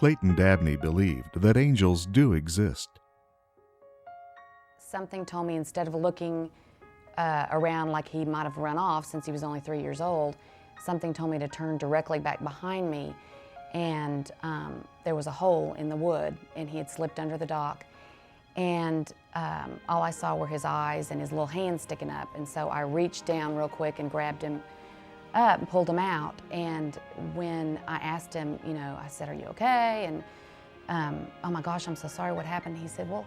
Clayton Dabney believed that angels do exist. Something told me, instead of looking around like he might have run off since he was only 3 years old, something told me to turn directly back behind me, and there was a hole in the wood, and he had slipped under the dock, and all I saw were his eyes and his little hands sticking up, and so I reached down real quick and grabbed him up and pulled him out. And when I asked him, I said, "Are you okay?" And "Oh my gosh, I'm so sorry, what happened?" He said, "Well,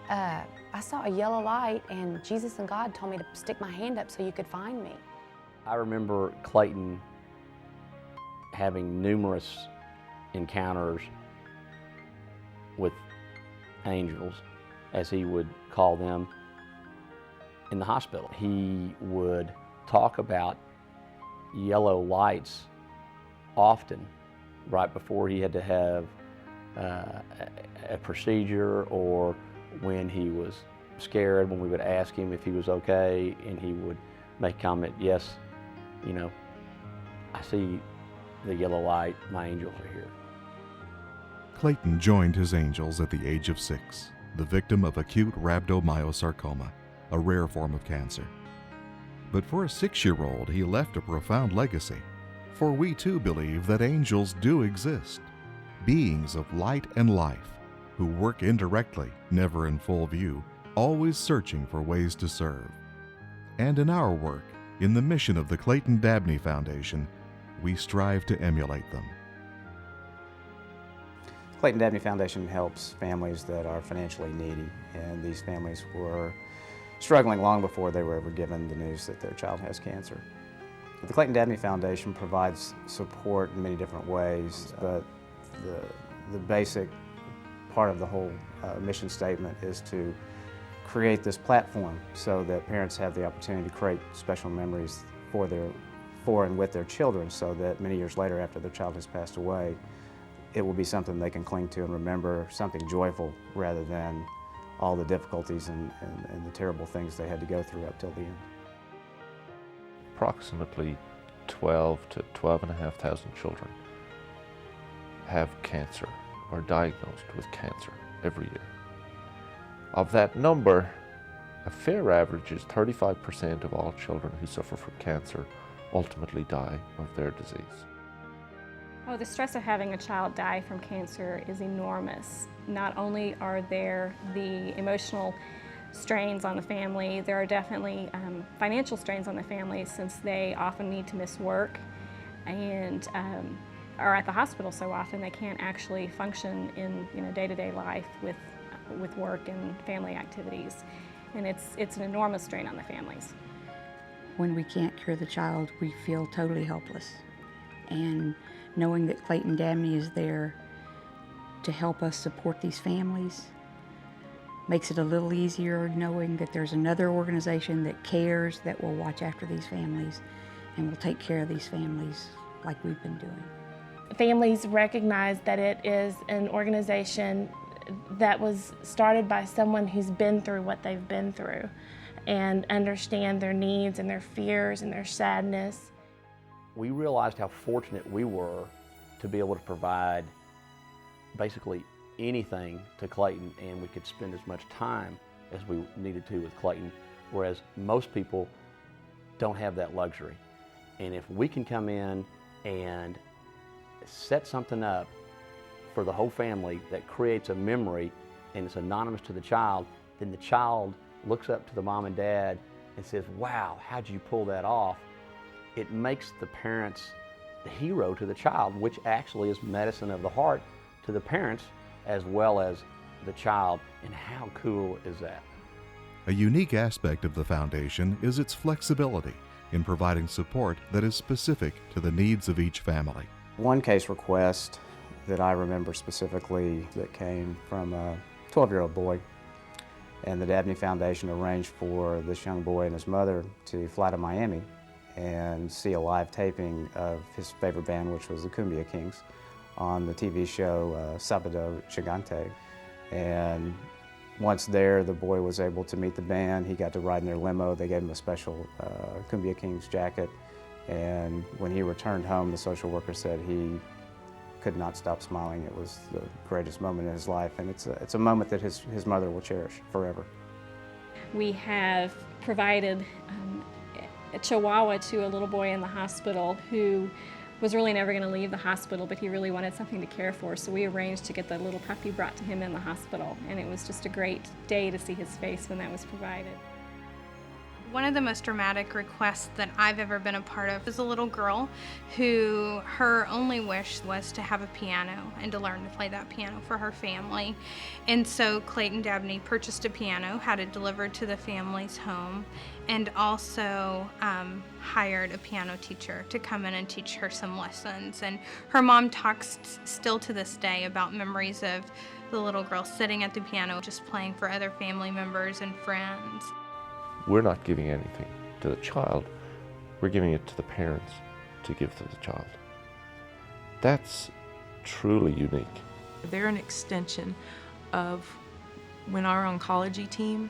I saw a yellow light, and Jesus and God told me to stick my hand up so you could find me." I remember Clayton having numerous encounters with angels, as he would call them, in the hospital. He would talk about yellow lights often, right before he had to have a procedure, or when he was scared, when we would ask him if he was okay, and he would make comment, "Yes, I see the yellow light, my angels are here." Clayton joined his angels at the age of 6, the victim of acute rhabdomyosarcoma, a rare form of cancer. But for a 6-year-old, he left a profound legacy, for we too believe that angels do exist, beings of light and life, who work indirectly, never in full view, always searching for ways to serve. And in our work, in the mission of the Clayton Dabney Foundation, we strive to emulate them. Clayton Dabney Foundation helps families that are financially needy, and these families were struggling long before they were ever given the news that their child has cancer. The Clayton Dabney Foundation provides support in many different ways, but the basic part of the whole mission statement is to create this platform so that parents have the opportunity to create special memories for and with their children, so that many years later, after their child has passed away, it will be something they can cling to and remember, something joyful rather than all the difficulties and the terrible things they had to go through up till the end. Approximately 12 to 12,500 children have cancer or diagnosed with cancer every year. Of that number, a fair average is 35% of all children who suffer from cancer ultimately die of their disease. Oh, the stress of having a child die from cancer is enormous. Not only are there the emotional strains on the family, there are definitely financial strains on the family, since they often need to miss work and are at the hospital so often they can't actually function in day-to-day life with work and family activities. And it's an enormous strain on the families. When we can't cure the child, we feel totally helpless. And knowing that Clayton Dabney is there to help us support these families makes it a little easier, knowing that there's another organization that cares, that will watch after these families and will take care of these families like we've been doing. Families recognize that it is an organization that was started by someone who's been through what they've been through and understand their needs and their fears and their sadness. We realized how fortunate we were to be able to provide basically anything to Clayton, and we could spend as much time as we needed to with Clayton, whereas most people don't have that luxury. And if we can come in and set something up for the whole family that creates a memory and it's anonymous to the child, then the child looks up to the mom and dad and says, "Wow, how'd you pull that off?" It makes the parents the hero to the child, which actually is medicine of the heart to the parents as well as the child. And how cool is that? A unique aspect of the foundation is its flexibility in providing support that is specific to the needs of each family. One case request that I remember specifically that came from a 12-year-old boy, and the Dabney Foundation arranged for this young boy and his mother to fly to Miami and see a live taping of his favorite band, which was the Cumbia Kings, on the TV show Sábado Gigante. And once there, the boy was able to meet the band. He got to ride in their limo. They gave him a special Cumbia Kings jacket. And when he returned home, the social worker said he could not stop smiling. It was the greatest moment in his life, and it's a moment that his mother will cherish forever. We have provided a Chihuahua to a little boy in the hospital who was really never going to leave the hospital, but he really wanted something to care for, so we arranged to get the little puppy brought to him in the hospital, and it was just a great day to see his face when that was provided. One of the most dramatic requests that I've ever been a part of is a little girl who her only wish was to have a piano and to learn to play that piano for her family. And so Clayton Dabney purchased a piano, had it delivered to the family's home, and also hired a piano teacher to come in and teach her some lessons. And her mom talks still to this day about memories of the little girl sitting at the piano just playing for other family members and friends. We're not giving anything to the child, we're giving it to the parents to give to the child. That's truly unique. They're an extension of when our oncology team,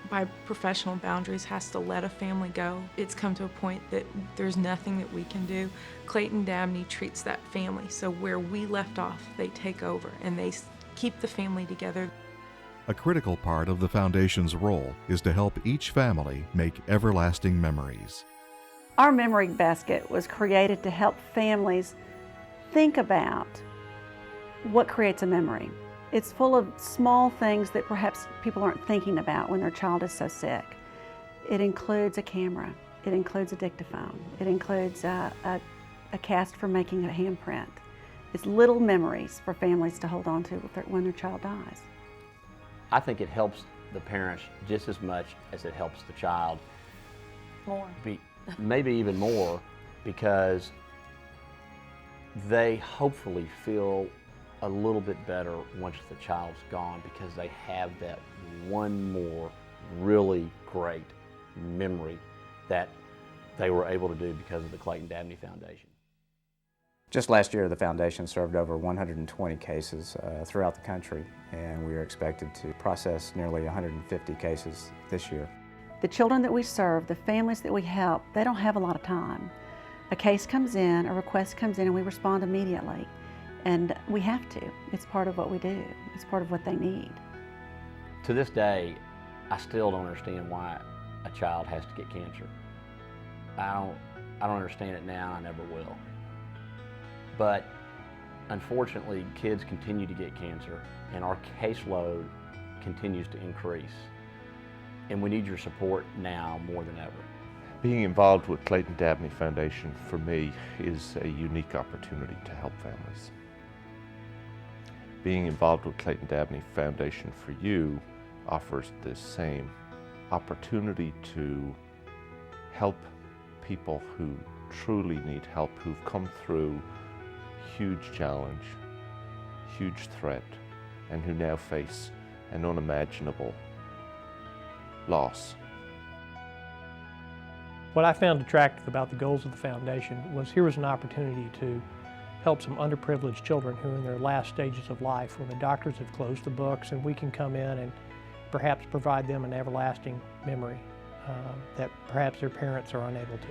by professional boundaries, has to let a family go. It's come to a point that there's nothing that we can do. Clayton Dabney treats that family, so where we left off, they take over and they keep the family together. A critical part of the Foundation's role is to help each family make everlasting memories. Our memory basket was created to help families think about what creates a memory. It's full of small things that perhaps people aren't thinking about when their child is so sick. It includes a camera, it includes a dictaphone, it includes a cast for making a handprint. It's little memories for families to hold on to when their child dies. I think it helps the parents just as much as it helps the child. More. Maybe even more, because they hopefully feel a little bit better once the child's gone, because they have that one more really great memory that they were able to do because of the Clayton Dabney Foundation. Just last year, the Foundation served over 120 cases throughout the country, and we are expected to process nearly 150 cases this year. The children that we serve, the families that we help, they don't have a lot of time. A case comes in, a request comes in, and we respond immediately. And we have to. It's part of what we do. It's part of what they need. To this day, I still don't understand why a child has to get cancer. I don't understand it now, and I never will. But unfortunately, kids continue to get cancer, and our caseload continues to increase. And we need your support now more than ever. Being involved with Clayton Dabney Foundation for me is a unique opportunity to help families. Being involved with Clayton Dabney Foundation for you offers the same opportunity to help people who truly need help, who've come through huge challenge, huge threat, and who now face an unimaginable loss. What I found attractive about the goals of the foundation was here was an opportunity to help some underprivileged children who are in their last stages of life, when the doctors have closed the books, and we can come in and perhaps provide them an everlasting memory that perhaps their parents are unable to.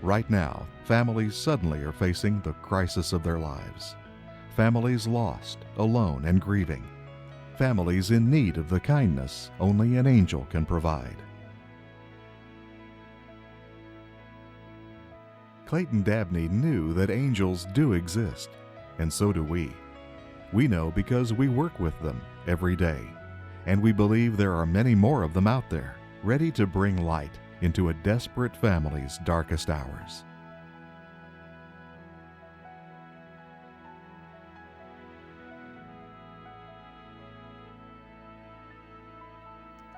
Right now, families suddenly are facing the crisis of their lives. Families lost, alone, and grieving. Families in need of the kindness only an angel can provide. Clayton Dabney knew that angels do exist, and so do we. We know because we work with them every day, and we believe there are many more of them out there, ready to bring light into a desperate family's darkest hours.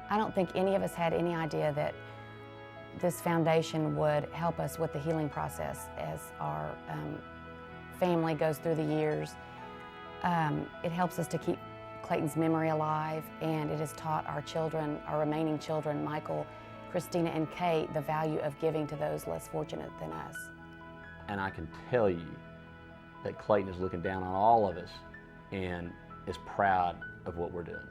I don't think any of us had any idea that this foundation would help us with the healing process as our family goes through the years. It helps us to keep Clayton's memory alive, and it has taught our children, our remaining children, Michael, Christina, and Kate, the value of giving to those less fortunate than us. And I can tell you that Clayton is looking down on all of us and is proud of what we're doing.